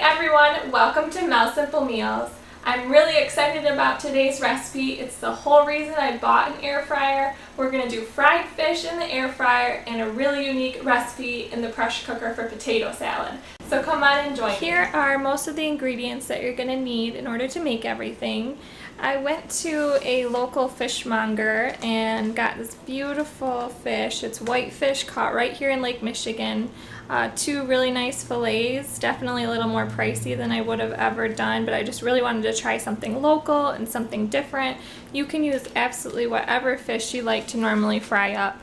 everyone, welcome to Mel Simple Meals. I'm really excited about today's recipe. It's the whole reason I bought an air fryer. We're going to do fried fish in the air fryer and a really unique recipe in the pressure cooker for potato salad. So come on and join me. Here are most of the ingredients that you're going to need in order to make everything. I went to a local fishmonger and got this beautiful fish. It's whitefish caught right here in Lake Michigan. Two really nice fillets, definitely a little more pricey than I would have ever done, but I just really wanted to try something local and something different. You can use absolutely whatever fish you like to normally fry up.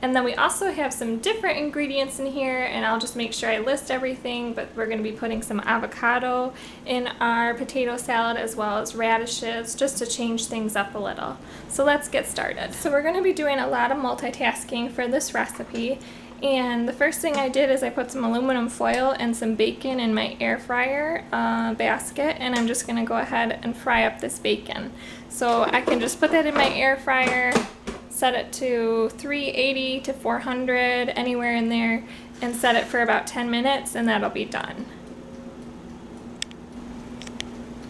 And then we also have some different ingredients in here, and I'll just make sure I list everything, but we're going to be putting some avocado in our potato salad as well as radishes just to change things up a little. So let's get started. So we're going to be doing a lot of multitasking for this recipe. And the first thing I did is I put some aluminum foil and some bacon in my air fryer basket, and I'm just going to go ahead and fry up this bacon. So I can just put that in my air fryer, set it to 380 to 400, anywhere in there, and set it for about 10 minutes, and that'll be done.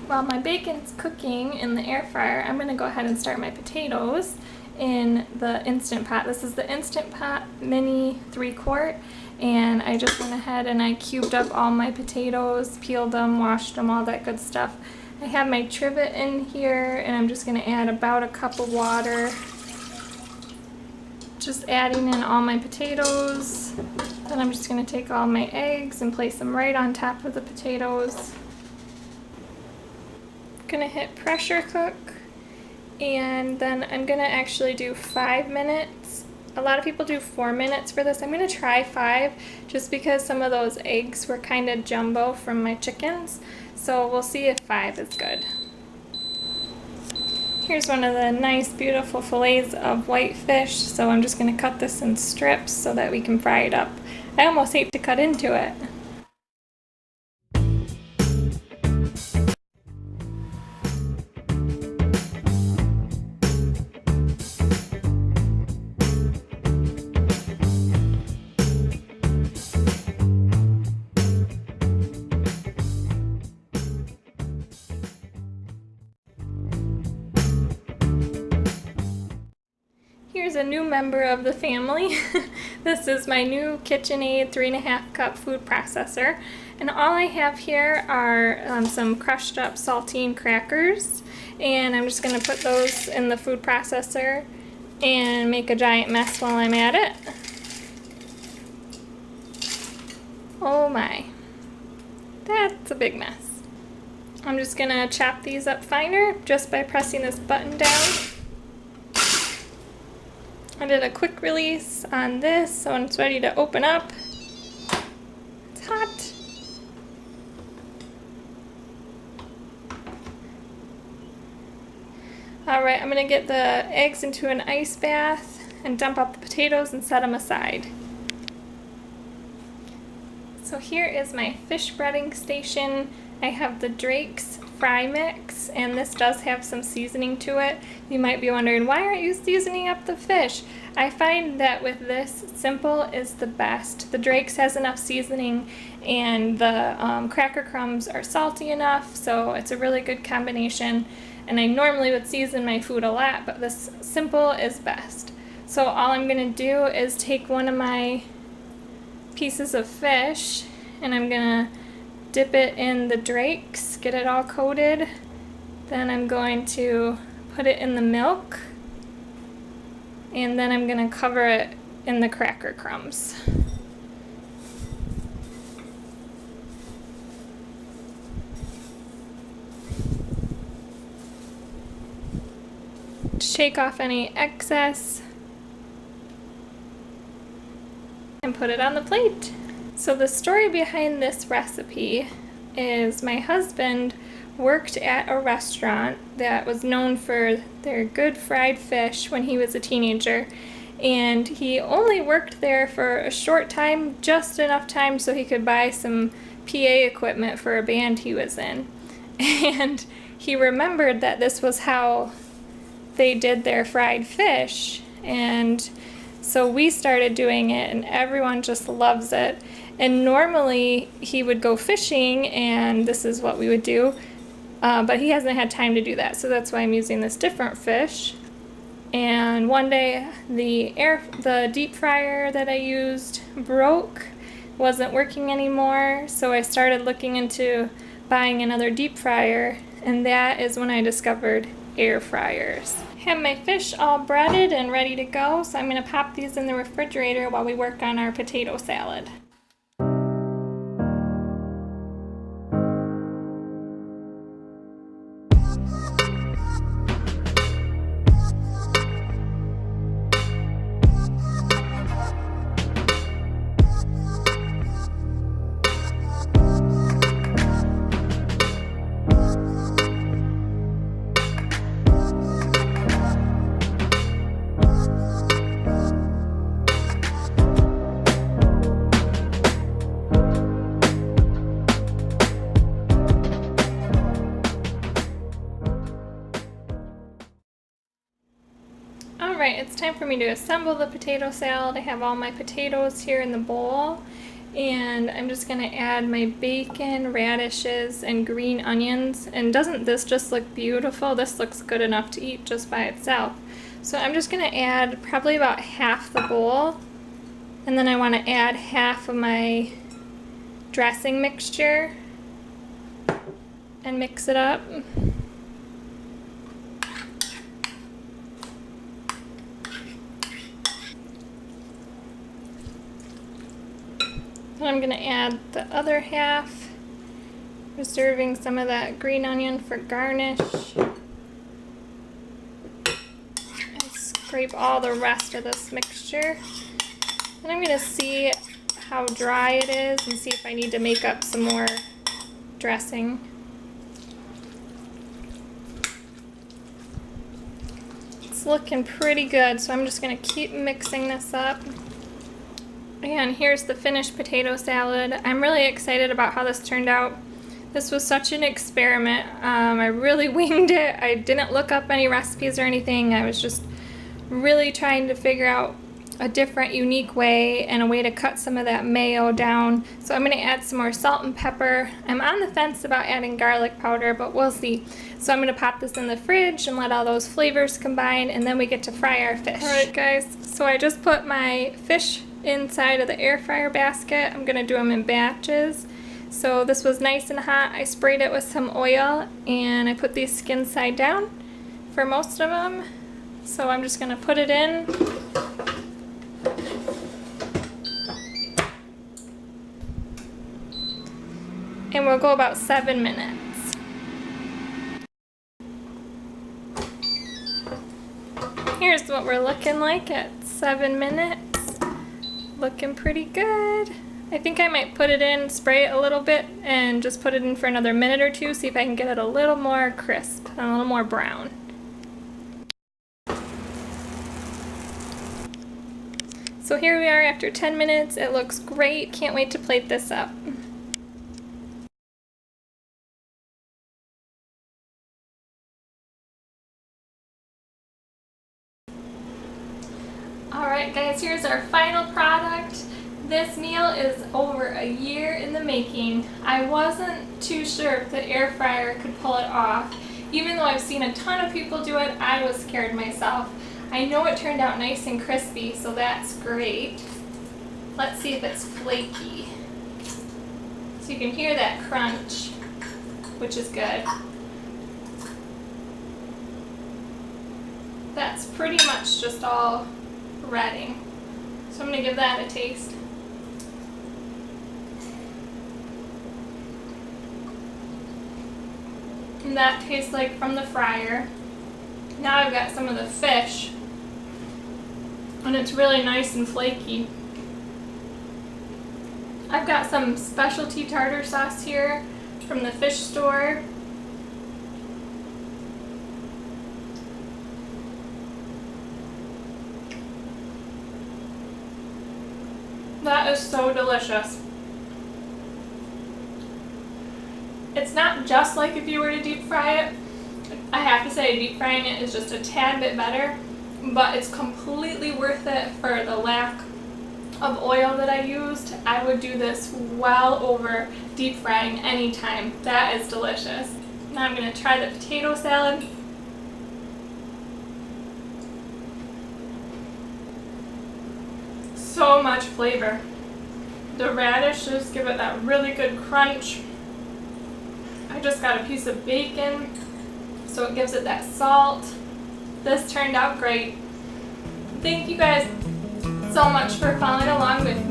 While my bacon's cooking in the air fryer, I'm going to go ahead and start my potatoes in the Instant Pot. This is the Instant Pot Mini 3-quart, and I just went ahead and I cubed up all my potatoes, peeled them, washed them, all that good stuff. I have my trivet in here, and I'm just going to add about a cup of water. Just adding in all my potatoes. Then I'm just going to take all my eggs and place them right on top of the potatoes. I'm going to hit pressure cook. And then I'm going to actually do 5 minutes. A lot of people do 4 minutes for this. I'm going to try 5 just because some of those eggs were kind of jumbo from my chickens. So we'll see if 5 is good. Here's one of the nice beautiful fillets of whitefish. So I'm just going to cut this in strips so that we can fry it up. I almost hate to cut into it. Here's a new member of the family. This is my new KitchenAid 3.5 cup food processor. And all I have here are some crushed up saltine crackers. And I'm just going to put those in the food processor and make a giant mess while I'm at it. Oh my. That's a big mess. I'm just going to chop these up finer just by pressing this button down. I did a quick release on this, so when it's ready to open up, it's hot. Alright, I'm going to get the eggs into an ice bath and dump out the potatoes and set them aside. So here is my fish breading station. I have the Drake's fry mix, and this does have some seasoning to it. You might be wondering, why aren't you seasoning up the fish? I find that with this, simple is the best. The Drake's has enough seasoning, and the cracker crumbs are salty enough, so it's a really good combination. And I normally would season my food a lot, but this simple is best. So all I'm going to do is take one of my pieces of fish, and I'm going to dip it in the Drake's, get it all coated. Then I'm going to put it in the milk, and then I'm going to cover it in the cracker crumbs. Shake off any excess and put it on the plate. So the story behind this recipe is my husband worked at a restaurant that was known for their good fried fish when he was a teenager, and he only worked there for a short time, just enough time so he could buy some PA equipment for a band he was in. And he remembered that this was how they did their fried fish, and so we started doing it, and everyone just loves it. And normally he would go fishing and this is what we would do, but he hasn't had time to do that, so that's why I'm using this different fish. And one day the deep fryer that I used broke, wasn't working anymore, so I started looking into buying another deep fryer, and that is when I discovered air fryers. Have my fish all breaded and ready to go, so I'm going to pop these in the refrigerator while we work on our potato salad. Alright, it's time for me to assemble the potato salad. I have all my potatoes here in the bowl, and I'm just going to add my bacon, radishes, and green onions. And doesn't this just look beautiful? This looks good enough to eat just by itself. So I'm just going to add probably about half the bowl, and then I want to add half of my dressing mixture and mix it up. I'm going to add the other half, reserving some of that green onion for garnish. And scrape all the rest of this mixture. And I'm going to see how dry it is and see if I need to make up some more dressing. It's looking pretty good, so I'm just going to keep mixing this up. And here's the finished potato salad. I'm really excited about how this turned out. This was such an experiment. I really winged it. I didn't look up any recipes or anything. I was just really trying to figure out a different, unique way and a way to cut some of that mayo down. So I'm going to add some more salt and pepper. I'm on the fence about adding garlic powder, but we'll see. So I'm going to pop this in the fridge and let all those flavors combine, and then we get to fry our fish. Alright guys, so I just put my fish inside of the air fryer basket. I'm going to do them in batches. So this was nice and hot. I sprayed it with some oil and I put these skin side down for most of them. So I'm just going to put it in. And we'll go about 7 minutes. Here's what we're looking like at 7 minutes. Looking pretty good. I think I might put it in, spray it a little bit, and just put it in for another minute or two, see if I can get it a little more crisp and a little more brown. So here we are after 10 minutes. It looks great. Can't wait to plate this up. Alright guys, here's our final product. This meal is over a year in the making. I wasn't too sure if the air fryer could pull it off. Even though I've seen a ton of people do it, I was scared myself. I know it turned out nice and crispy, so that's great. Let's see if it's flaky. So you can hear that crunch, which is good. That's pretty much just all redding. So I'm going to give that a taste. And that tastes like from the fryer. Now I've got some of the fish, and it's really nice and flaky. I've got some specialty tartar sauce here from the fish store. That is so delicious. It's not just like if you were to deep fry it. I have to say deep frying it is just a tad bit better, but it's completely worth it for the lack of oil that I used, I would do this well over deep frying anytime. That is delicious. Now I'm going to try the potato salad. So much flavor. The radishes give it that really good crunch. I just got a piece of bacon, so it gives it that salt. This turned out great. Thank you guys so much for following along with